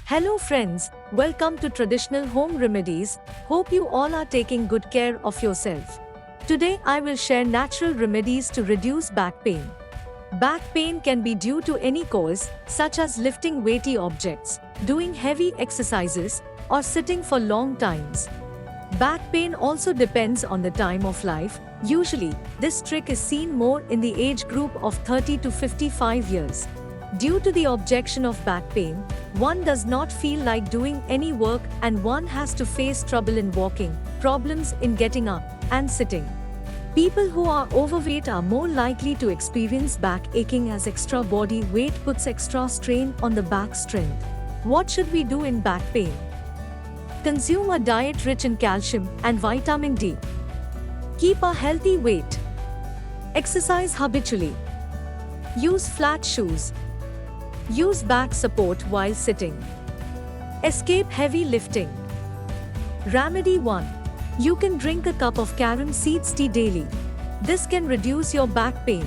Hello friends, welcome to Traditional Home Remedies. Hope you all are taking good care of yourself. Today I will share natural remedies to reduce back pain. Back pain can be due to any cause, such as lifting weighty objects, doing heavy exercises, or sitting for long times. Back pain also depends on the time of life. Usually, this trick is seen more in the age group of 30 to 55 years. Due to the objection of back pain, one does not feel like doing any work and one has to face trouble in walking, problems in getting up and sitting. People who are overweight are more likely to experience back aching as extra body weight puts extra strain on the back strength. What should we do in back pain? Consume a diet rich in calcium and vitamin D. Keep a healthy weight. Exercise habitually. Use flat shoes. Use back support while sitting. Escape heavy lifting. Remedy 1. You can drink a cup of carom seeds tea daily. This can reduce your back pain.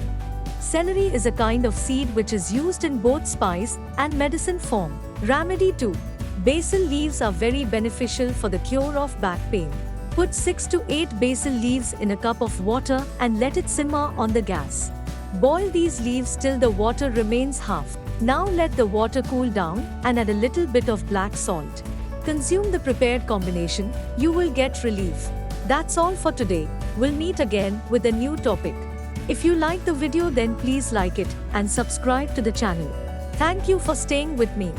Celery is a kind of seed which is used in both spice and medicine form. Remedy 2. Basil leaves are very beneficial for the cure of back pain. Put 6 to 8 basil leaves in a cup of water and let it simmer on the gas. Boil these leaves till the water remains half. Now let the water cool down and add a little bit of black salt. Consume the prepared combination, you will get relief. That's all for today. We'll meet again with a new topic. If you like the video then please like it and subscribe to the channel. Thank you for staying with me.